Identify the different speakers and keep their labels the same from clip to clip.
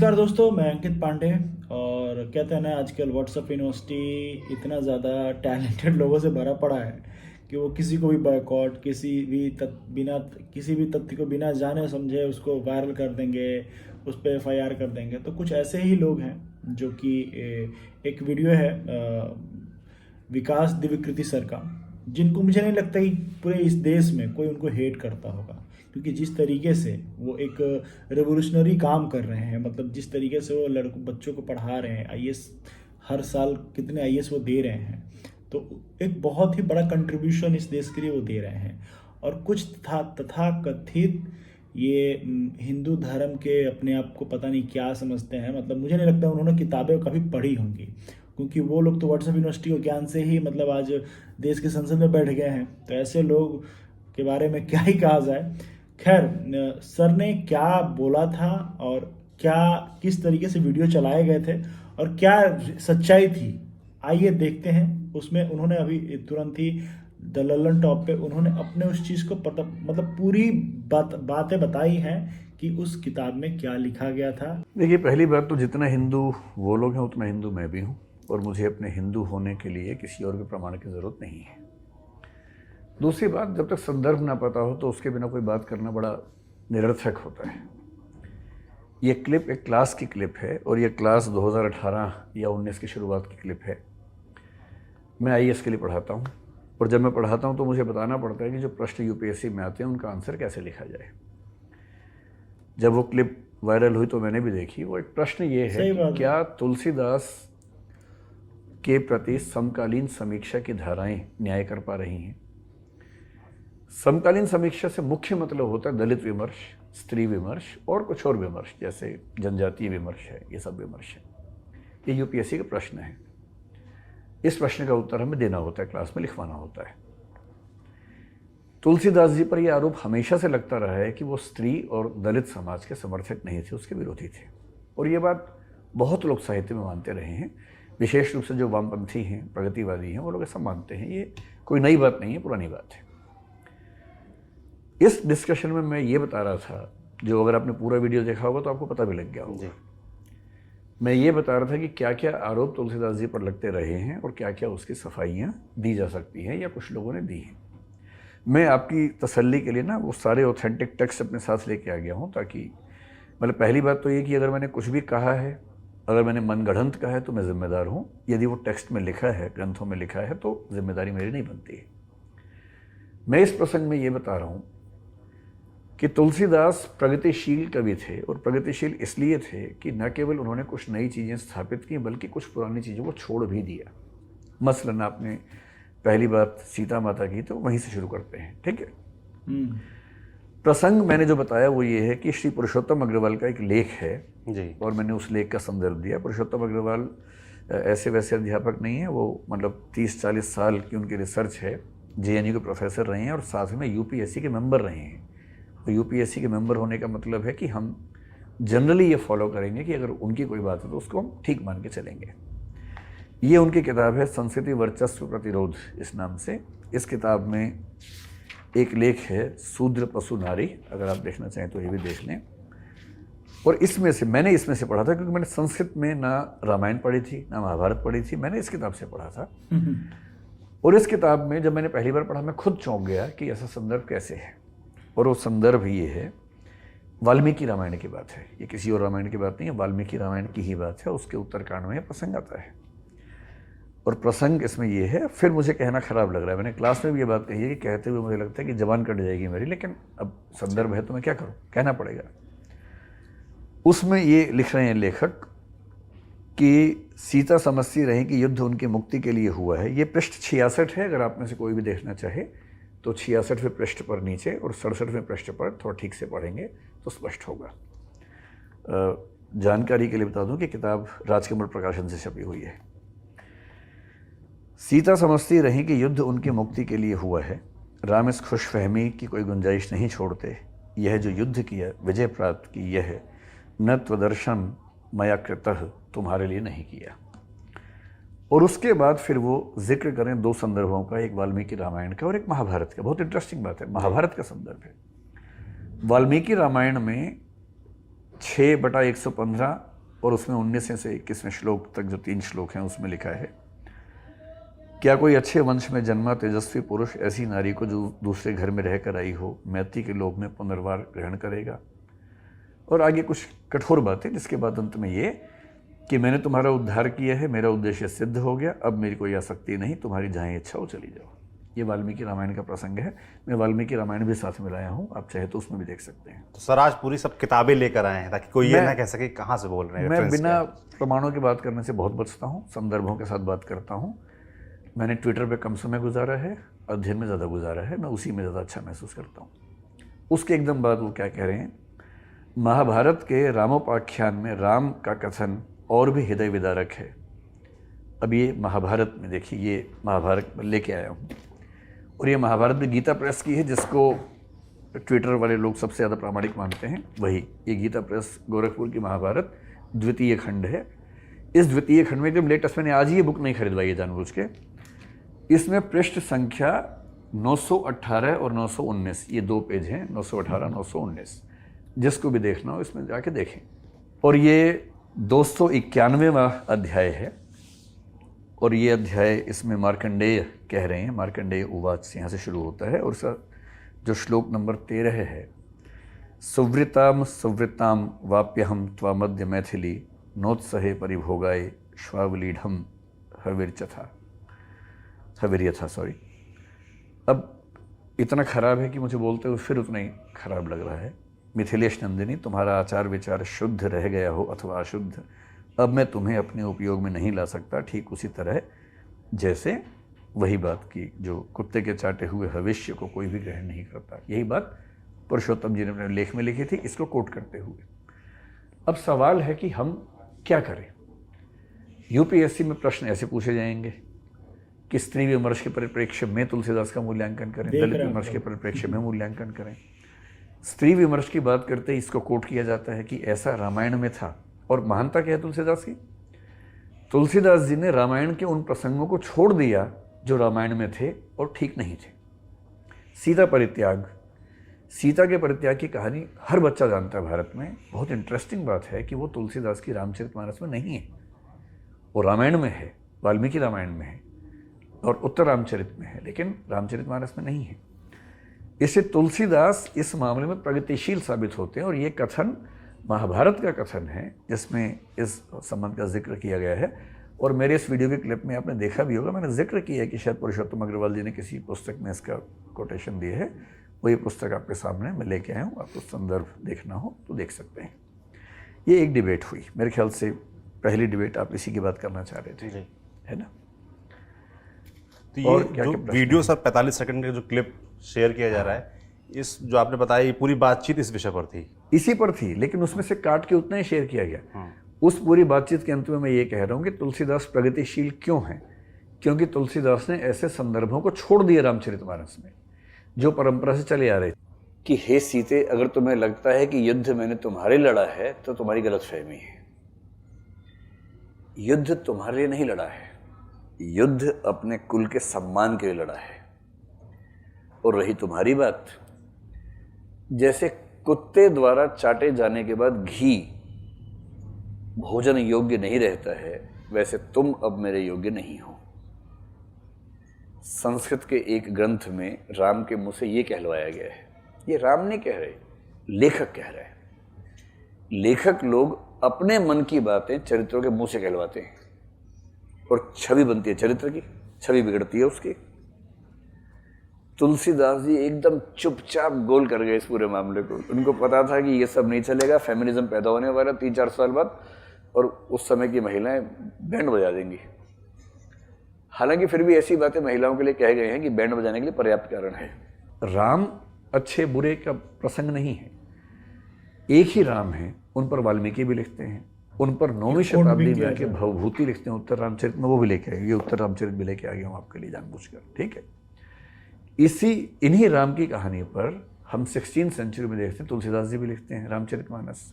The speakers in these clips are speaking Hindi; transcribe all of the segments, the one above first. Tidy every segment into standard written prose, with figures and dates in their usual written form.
Speaker 1: नमस्कार दोस्तों, मैं अंकित पांडे। और कहते हैं ना, आजकल व्हाट्सएप यूनिवर्सिटी इतना ज़्यादा टैलेंटेड लोगों से भरा पड़ा है कि वो किसी को भी बॉयकॉट, किसी भी तथ्य को बिना जाने समझे उसको वायरल कर देंगे, उस पर एफआईआर कर देंगे। तो कुछ ऐसे ही लोग हैं जो कि एक वीडियो है विकास दिव्यकृति सर का, जिनको मुझे नहीं लगता कि पूरे इस देश में कोई उनको हेट करता होगा, क्योंकि जिस तरीके से वो एक रेवोल्यूशनरी काम कर रहे हैं, मतलब जिस तरीके से वो लड़कों बच्चों को पढ़ा रहे हैं, आईएएस हर साल कितने आईएएस वो दे रहे हैं, तो एक बहुत ही बड़ा कंट्रीब्यूशन इस देश के लिए वो दे रहे हैं। और कुछ तथा कथित ये हिंदू धर्म के अपने आप को पता नहीं क्या समझते हैं, मतलब मुझे नहीं लगता उन्होंने किताबें कभी पढ़ी होंगी, क्योंकि वो लोग तो व्हाट्सएप यूनिवर्सिटी के ज्ञान से ही मतलब आज देश के संसद में बैठ गए हैं। तो ऐसे लोग के बारे में क्या ही कहा जाए। खैर, सर ने क्या बोला था और क्या किस तरीके से वीडियो चलाए गए थे और क्या सच्चाई थी, आइए देखते हैं। उसमें उन्होंने अभी तुरंत ही द लल्लन टॉप पे उन्होंने अपने उस चीज़ को मतलब पूरी बातें बताई हैं कि उस किताब में क्या लिखा गया था।
Speaker 2: देखिए, पहली बात तो जितना हिंदू वो लोग हैं उतना हिंदू मैं भी हूँ, और मुझे अपने हिंदू होने के लिए किसी और के प्रमाण की ज़रूरत नहीं है। दूसरी बात, जब तक संदर्भ ना पता हो तो उसके बिना कोई बात करना बड़ा निरर्थक होता है। ये क्लिप एक क्लास की क्लिप है, और ये क्लास 2018 या 19 की शुरुआत की क्लिप है। मैं आईएएस के लिए पढ़ाता हूँ, और जब मैं पढ़ाता हूँ तो मुझे बताना पड़ता है कि जो प्रश्न यूपीएससी में आते हैं उनका आंसर कैसे लिखा जाए। जब वो क्लिप वायरल हुई तो मैंने भी देखी। वो एक प्रश्न ये है कि क्या तुलसीदास के प्रति समकालीन समीक्षा की धाराएं न्याय कर पा रही हैं। समकालीन समीक्षा से मुख्य मतलब होता है दलित विमर्श, स्त्री विमर्श और कुछ और विमर्श, जैसे जनजातीय विमर्श है, ये सब विमर्श है। ये यूपीएससी का प्रश्न है। इस प्रश्न का उत्तर हमें देना होता है, क्लास में लिखवाना होता है। तुलसीदास जी पर यह आरोप हमेशा से लगता रहा है कि वो स्त्री और दलित समाज के समर्थक नहीं थे, उसके विरोधी थे। और ये बात बहुत लोग साहित्य में मानते रहे हैं, विशेष रूप से जो वामपंथी हैं, प्रगतिवादी हैं, वो लोग ऐसा मानते हैं। ये कोई नई बात नहीं है, पुरानी बात है। इस डिस्कशन में मैं ये बता रहा था, जो अगर आपने पूरा वीडियो देखा होगा तो आपको पता भी लग गया होगा। मैं ये बता रहा था कि क्या क्या आरोप तुलसीदास जी पर लगते रहे हैं और क्या क्या उसकी सफाइयाँ दी जा सकती हैं या कुछ लोगों ने दी हैं। मैं आपकी तसल्ली के लिए ना वो सारे ऑथेंटिक टेक्स्ट अपने साथ लेके आ गया हूँ, ताकि मतलब पहली बात तो ये कि अगर मैंने कुछ भी कहा है, अगर मैंने मनगढ़ंत कहा है तो मैं जिम्मेदार हूँ। यदि वो टेक्स्ट में लिखा है, ग्रंथों में लिखा है, तो जिम्मेदारी मेरी नहीं बनती है। मैं इस प्रसंग में ये बता रहा हूँ कि तुलसीदास प्रगतिशील कवि थे, और प्रगतिशील इसलिए थे कि न केवल उन्होंने कुछ नई चीज़ें स्थापित की, बल्कि कुछ पुरानी चीज़ों को छोड़ भी दिया। मसलन आपने पहली बात सीता माता की, तो वहीं से शुरू करते हैं, ठीक है। प्रसंग मैंने जो बताया वो ये है कि श्री पुरुषोत्तम अग्रवाल का एक लेख है जी, और मैंने उस लेख का संदर्भ दिया। पुरुषोत्तम अग्रवाल ऐसे वैसे अध्यापक नहीं है, वो मतलब 30-40 साल की उनकी रिसर्च है। जेएनयू के प्रोफेसर रहे हैं और साथ में यूपीएससी के मेंबर रहे हैं। तो यूपीएससी के मेंबर होने का मतलब है कि हम जनरली ये फॉलो करेंगे कि अगर उनकी कोई बात है तो उसको हम ठीक मान के चलेंगे। ये उनकी किताब है संस्कृति वर्चस्व प्रतिरोध, इस नाम से। इस किताब में एक लेख है शूद्र पशु नारी, अगर आप देखना चाहें तो ये भी देख लें। और मैंने इसमें से पढ़ा था, क्योंकि मैंने संस्कृत में ना रामायण पढ़ी थी ना महाभारत पढ़ी थी, मैंने इस किताब से पढ़ा था। और इस किताब में जब मैंने पहली बार पढ़ा, मैं खुद चौंक गया कि ऐसा संदर्भ कैसे है। और वो संदर्भ ये है, वाल्मीकि रामायण की बात है, ये किसी और रामायण की बात नहीं है, वाल्मीकि रामायण की ही बात है। उसके उत्तरकांड में प्रसंग आता है, और प्रसंग इसमें ये है। फिर मुझे कहना खराब लग रहा है, मैंने क्लास में भी ये बात कही है कि कहते हुए मुझे लगता है कि जबान कट जाएगी मेरी, लेकिन अब संदर्भ है तो मैं क्या करूं, कहना पड़ेगा। उसमें ये लिख रहे हैं लेखक कि सीता समझती रही कि युद्ध उनकी मुक्ति के लिए हुआ है। ये पृष्ठ 66 है, अगर आप में से कोई भी देखना चाहे तो 66वें पृष्ठ पर नीचे और 67वें पृष्ठ पर थोड़ा ठीक से पढ़ेंगे तो स्पष्ट होगा। जानकारी के लिए बता दूं कि किताब राजकमल प्रकाशन से छपी हुई है। सीता समझती रही कि युद्ध उनकी मुक्ति के लिए हुआ है, राम इस खुशफहमी की कोई गुंजाइश नहीं छोड़ते। यह जो युद्ध किया, विजय प्राप्त की, यह न त्वदर्शन मया कृतः, तुम्हारे लिए नहीं किया। और उसके बाद फिर वो जिक्र करें दो संदर्भों का, एक वाल्मीकि रामायण का और एक महाभारत का। बहुत इंटरेस्टिंग बात है, महाभारत का संदर्भ है। वाल्मीकि रामायण में 6/115 और उसमें 19 से 21वें श्लोक तक जो 3 श्लोक हैं उसमें लिखा है, क्या कोई अच्छे वंश में जन्मा तेजस्वी पुरुष ऐसी नारी को जो दूसरे घर में रहकर आई हो मैत्री के लोभ में पुनर्वार ग्रहण करेगा। और आगे कुछ कठोर बातें, जिसके बाद अंत में ये कि मैंने तुम्हारा उद्धार किया है, मेरा उद्देश्य सिद्ध हो गया, अब मेरी कोई आसक्ति नहीं, तुम्हारी जहाँ इच्छा हो चली जाओ। ये वाल्मीकि रामायण का प्रसंग है। मैं वाल्मीकि रामायण भी साथ में लाया हूँ, आप चाहे तो उसमें भी देख सकते हैं।
Speaker 3: तो सर आज पूरी सब किताबें लेकर आए हैं ताकि कोई ये ना कह सके कहाँ से बोल रहे हैं।
Speaker 2: मैं बिना प्रमाणों की बात करने से बहुत बचता हूँ, संदर्भों के साथ बात करता हूँ। मैंने ट्विटर पे कम समय गुजारा है, अध्ययन में ज़्यादा गुजारा है, मैं उसी में ज़्यादा अच्छा महसूस करता हूँ। उसके एकदम बाद वो क्या कह रहे हैं, महाभारत के रामोपाख्यान में राम का कथन और भी हृदय विदारक है। अब ये महाभारत में देखिए, ये महाभारत लेके आया हूँ और ये महाभारत भी गीता प्रेस की है, जिसको ट्विटर वाले लोग सबसे ज़्यादा प्रामाणिक मानते हैं। वही ये गीता प्रेस गोरखपुर की महाभारत द्वितीय खंड है। इस द्वितीय खंड में एकदम लेटेस्ट, मैंने आज ये बुक नहीं खरीदवाई है जानबूझ के, इसमें पृष्ठ संख्या 918 और 919, ये 2 पेज हैं, 918 919, जिसको भी देखना हो इसमें जाके देखें। और ये 291वां अध्याय है और ये अध्याय इसमें मार्कंडेय कह रहे हैं, मार्कंडेय उवाच यहाँ से शुरू होता है और उसका जो श्लोक नंबर 13 है, सुवृताम सुवृताम वाप्यहम त्वामद्य मैथिली नोत्सहे परिभोगाय श्वावलीढ़ हविर्यथा सॉरी। अब इतना खराब है कि मुझे बोलते हुए फिर उतना ही खराब लग रहा है। मिथिलेश नंदिनी, तुम्हारा आचार विचार शुद्ध रह गया हो अथवा अशुद्ध, अब मैं तुम्हें अपने उपयोग में नहीं ला सकता। ठीक उसी तरह जैसे वही बात की जो कुत्ते के चाटे हुए भविष्य को कोई भी ग्रहण नहीं करता। यही बात पुरुषोत्तम जी ने अपने लेख में लिखी थी, इसको कोट करते हुए। अब सवाल है कि हम क्या करें। यूपीएससी में प्रश्न ऐसे पूछे जाएंगे कि स्त्री विमर्श के परिप्रेक्ष्य में तुलसीदास का मूल्यांकन करें, दलित विमर्श के परिप्रेक्ष्य में मूल्यांकन करें। स्त्री विमर्श की बात करते ही इसको कोट किया जाता है कि ऐसा रामायण में था। और महानता क्या है तुलसीदास की? तुलसीदास जी ने रामायण के उन प्रसंगों को छोड़ दिया जो रामायण में थे और ठीक नहीं थे। सीता परित्याग, सीता के परित्याग की कहानी हर बच्चा जानता है भारत में। बहुत इंटरेस्टिंग बात है कि वो तुलसीदास की रामचरितमानस में नहीं है, वो रामायण में है, वाल्मीकि रामायण में है और उत्तर रामचरित में है, लेकिन रामचरितमानस में नहीं है। इससे तुलसीदास इस मामले में प्रगतिशील साबित होते हैं और ये कथन महाभारत का कथन है जिसमें इस संबंध का जिक्र किया गया है। और मेरे इस वीडियो के क्लिप में आपने देखा भी होगा, मैंने जिक्र किया है कि शायद पुरुषोत्तम अग्रवाल जी ने किसी पुस्तक में इसका कोटेशन दिया है। वही पुस्तक आपके सामने मैं लेके आया हूँ, आपको संदर्भ देखना हो तो देख सकते हैं। ये एक डिबेट हुई, मेरे ख्याल से पहली डिबेट आप इसी की बात करना चाह रहे थे, है ना?
Speaker 3: तो ये जो वीडियो सर 45 सेकंड का जो क्लिप शेयर किया जा रहा है, इस जो आपने बताया ये पूरी बातचीत इस विषय पर थी,
Speaker 2: इसी पर थी, लेकिन उसमें से काट के उतना ही शेयर किया गया। उस पूरी बातचीत के अंत में मैं ये कह रहा हूँ कि तुलसीदास प्रगतिशील क्यों हैं? क्योंकि तुलसीदास ने ऐसे संदर्भों को छोड़ दिया रामचरितमानस में जो परंपरा से चले आ रहे कि हे सीते, अगर तुम्हें लगता है कि युद्ध मैंने तुम्हारे लड़ा है तो तुम्हारी गलतफहमी है। युद्ध तुम्हारे लिए नहीं लड़ा है, युद्ध अपने कुल के सम्मान के लिए लड़ा है। और रही तुम्हारी बात, जैसे कुत्ते द्वारा चाटे जाने के बाद घी भोजन योग्य नहीं रहता है, वैसे तुम अब मेरे योग्य नहीं हो। संस्कृत के एक ग्रंथ में राम के मुंह से ये कहलवाया गया है। ये राम नहीं कह रहे, लेखक कह रहे हैं। लेखक लोग अपने मन की बातें चरित्रों के मुंह से कहलवाते हैं और छवि बनती है चरित्र की, छवि बिगड़ती है उसकी। तुलसीदास जी एकदम चुपचाप गोल कर गए इस पूरे मामले को। उनको पता था कि ये सब नहीं चलेगा, फेमिनिज्म पैदा होने वाला 3-4 साल बाद, और उस समय की महिलाएं बैंड बजा देंगी। हालांकि फिर भी ऐसी बातें महिलाओं के लिए कहे गए हैं कि बैंड बजाने के लिए पर्याप्त कारण है। राम अच्छे बुरे का प्रसंग नहीं है, एक ही राम है। उन पर वाल्मीकि भी लिखते हैं, उन पर 9वीं शताब्दी में आके भवभूति लिखते हैं उत्तर रामचरित में, वो भी लेके आए। ये उत्तर रामचरित भी लेके आ गया हूँ आपके लिए जानबूझकर, ठीक है। इन्हीं राम की कहानी पर हम 16वीं सेंचुरी में देखते हैं, तुलसीदास जी भी लिखते हैं रामचरितमानस।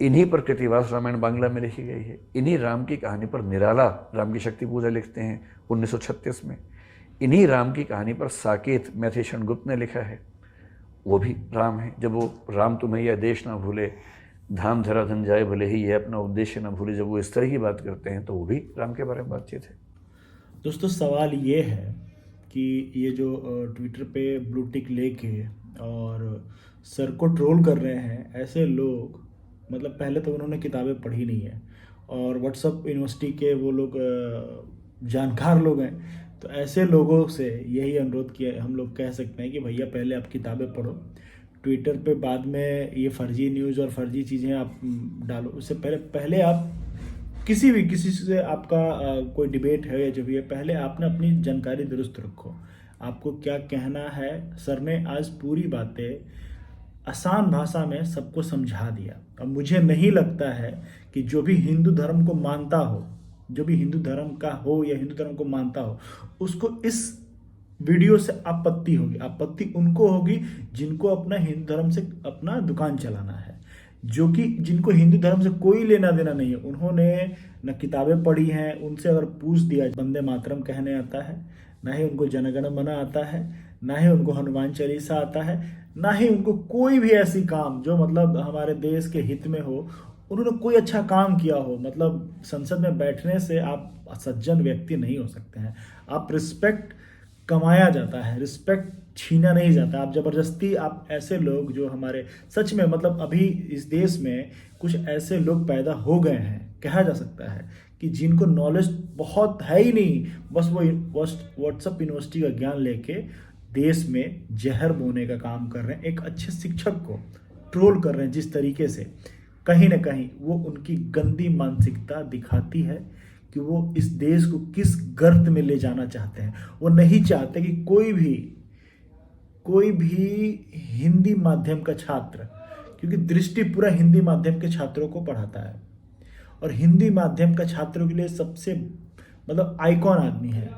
Speaker 2: इन्हीं पर कृतिवास रामायण बांग्ला में लिखी गई है। इन्हीं राम की कहानी पर निराला राम की शक्ति पूजा लिखते हैं 1936 में। इन्हीं राम की कहानी पर साकेत मैथिलीशरण गुप्त ने लिखा है, वो भी राम है। जब वो राम तुम्हें यह देश ना भूले, धाम धरा धन जाए भले ही ये अपना उद्देश्य न भूले, जब वो इस तरह की बात करते हैं तो वो भी राम के बारे में बातचीत है।
Speaker 1: दोस्तों सवाल ये है कि ये जो ट्विटर पे ब्लू टिक लेके और सर को ट्रोल कर रहे हैं ऐसे लोग, मतलब पहले तो उन्होंने किताबें पढ़ी नहीं है और व्हाट्सएप यूनिवर्सिटी के वो लोग जानकार लोग हैं, तो ऐसे लोगों से यही अनुरोध किया हम लोग कह सकते हैं कि भैया पहले आप किताबें पढ़ो, ट्विटर पे बाद में ये फर्जी न्यूज़ और फर्जी चीज़ें आप डालो, उससे पहले आप किसी से आपका कोई डिबेट है या जो भी है, पहले आपने अपनी जानकारी दुरुस्त रखो, आपको क्या कहना है। सर ने आज पूरी बातें आसान भाषा में सबको समझा दिया। अब मुझे नहीं लगता है कि जो भी हिंदू धर्म को मानता हो, जो भी हिंदू धर्म का हो या हिंदू धर्म को मानता हो, उसको इस वीडियो से आपत्ति होगी। आपत्ति उनको होगी जिनको अपना हिंदू धर्म से अपना दुकान चलाना है, जो कि जिनको हिंदू धर्म से कोई लेना देना नहीं है, उन्होंने न किताबें पढ़ी हैं। उनसे अगर पूछ दिया वंदे मातरम कहने आता है, ना ही उनको जनगण मन आता है, ना ही उनको हनुमान चालीसा आता है, ना ही उनको कोई भी ऐसी काम जो मतलब हमारे देश के हित में हो, उन्होंने कोई अच्छा काम किया हो। मतलब संसद में बैठने से आप सज्जन व्यक्ति नहीं हो सकते हैं। आप रिस्पेक्ट कमाया जाता है, रिस्पेक्ट छीना नहीं जाता। आप जबरदस्ती, आप ऐसे लोग जो हमारे सच में मतलब अभी इस देश में कुछ ऐसे लोग पैदा हो गए हैं, कहा जा सकता है कि जिनको नॉलेज बहुत है ही नहीं, बस वो व्हाट्सएप यूनिवर्सिटी का ज्ञान लेके देश में जहर बोने का काम कर रहे हैं। एक अच्छे शिक्षक को ट्रोल कर रहे हैं जिस तरीके से, कहीं ना कहीं वो उनकी गंदी मानसिकता दिखाती है कि वो इस देश को किस गर्त में ले जाना चाहते हैं। वो नहीं चाहते कि कोई भी हिंदी माध्यम का छात्र, क्योंकि दृष्टि पूरा हिंदी माध्यम के छात्रों को पढ़ाता है और हिंदी माध्यम का छात्रों के लिए सबसे मतलब आइकॉन आदमी है।